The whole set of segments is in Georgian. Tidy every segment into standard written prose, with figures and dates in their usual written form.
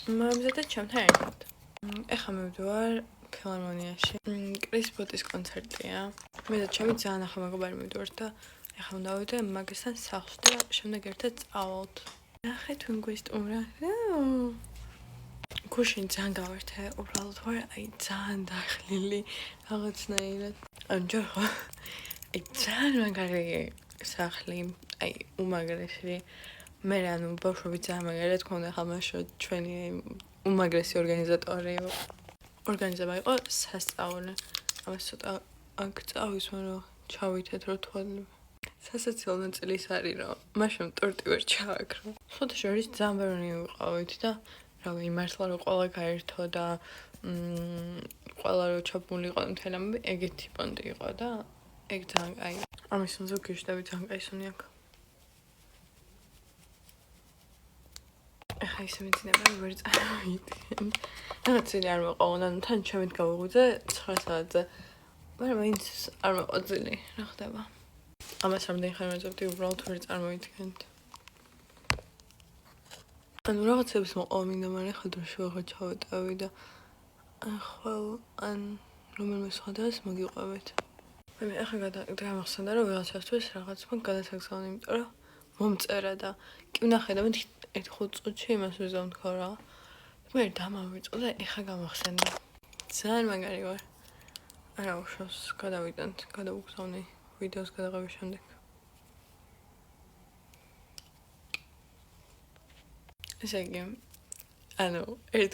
მომზადდა ჩემთან ერთად. ეხლა მივდივარ ფილარმონიაში. კრის ბოტის კონცერტია. მე და ჩემი ძალიან ახალ მეგობარი მივდივართ და ეხლა უნდა ვიდე მაგისთან სახლში და შემდეგ ერთად წავალთ. ნახეთ ვინ გვისტუმრა. გუშინ ძალიან გავერთე, უბრალოდ ვარ ძალიან დახლილი რაღაცნაირად. ამჯერ ხო ძალიან მაგარი სახლი, უმაგრესი. მე ბავშვობით ძალიან მაგარი თქონდა, ახლა მაშინ ჩვენი უმაგრესი ორგანიზება იყო სასწაული. ამას ცოტა აქ წავისვენ რომ ჩავითეთ რომ თვალები. სასაცილო ნაწილი ის არის რომ მაშინ ტორტი ვერ ჩააქრო. სხვათა შორის ძალიან ბევრი ვიყავით და რავი მართლა რომ ყველა გაერთო და ყველა რომ ჩაბმული იყო მთელი ამბები ეგეთი პონტი იყო და ეგ ძალიან კაი. ამის ზოგი გიშდები ძალიან კაი სუნი აქვს. ეხა ისე მეცნობა ვერ წარმოვიდგენ. რაღაც წილი არ მოყავდა, თან ჩემით გავიღვიძე 9 საათზე. მაგრამ მაინც არ მოყვწილი, რა ხდება? ამას რამდენი ხანი ვეძებდი, უბრალოდ ვერ წარმოვიდგენთ. ანუ რაღაცების მოყვა მინდა, მაგრამ ეხლა დროში ვეღარ ჩავეტევი და ან რომელიმე სხვადასხვა მოგიყვებით. მე ეხლა გამახსენდა რომ ვიღაცასთვის რაღაც მაგ გადასაგზავნე, იმიტომ რომ მომწერა და კი ვნახე და მე 5 წუთში იმას ვიზამთქო რა. მე დამავიწყო და ეხლა გამახსენდა. ძალიან მაგარი ვარ. არა უშავს გადავიდანთ, გადავუგზავნე ვიდეოს გადაღების შემდეგ. ესე იგი, ანუ ერთ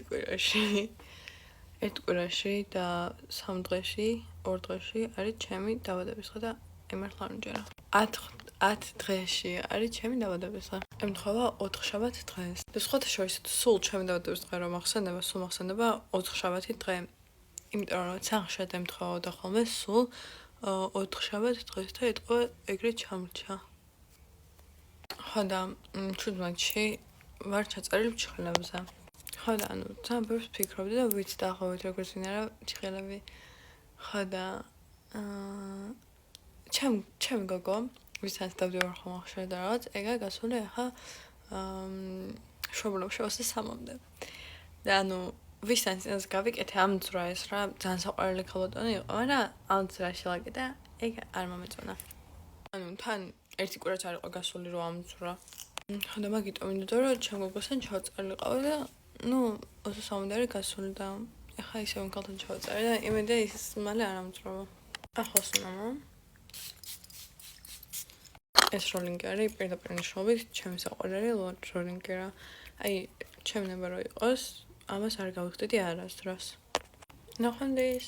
კვირაში და 3 დღეში, 2 დღეში არის ჩემი დაბადების დღე და იმართლა არ მჯერა. 10 დღეში არის ჩემი დაბადების დღე. ემთხვევა 4 შაბათ დღეს. და სხვათა შორის სულ ჩემი დაბადების დღე რომ ახსენდება, სულ ახსენდება 4 შაბათი დღე. იმიტომ რომ სახლშად ემთხვეოდა ხოლმე სულ 4 შაბათ დღეს და ეთქვა ეგრეთ ჩამრჩა. ხო და 17-ში ვარ ჩაწერილი ჩხილებზე. ხო და ანუ ძალიან ბევრს ფიქრობდი და ვიცი დაახლოებით როგორ ზინარა ჩხილები. ხო და ჩემი გოგო ვისაც დავდივარ ხოლმე ხშირად და რაღაც ეგა გასული ახლა მშობლებში 23-მდე. და ანუ ვისაც ეს გავიკეთე ამ ძრა ეს რა ძალიან საყვარელი ქალბატონი იყო, მაგრამ ამ ძრაში ლაკეთა ეგ არ მომეწონა. ანუ თან ერთი კვირაც არ იყო გასული რომ ამ ძრა. ხო და მაგიტომ მინდოდა რომ ჩემ გოგოსთან ჩავწერილიყავი და 23-მდე არის გასული და ეხლა ისევ კალთან ჩავწერე და იმედია ის მალე არ ამძროვა. ახლოს მამა ეს როლინგი არის პირდაპირ ნიშნობით ჩემი საყვარელი როლინგი რა. ჩემი ნება რო იყოს, ამას არ გავიხდიდი არასდროს. ნახვამდის.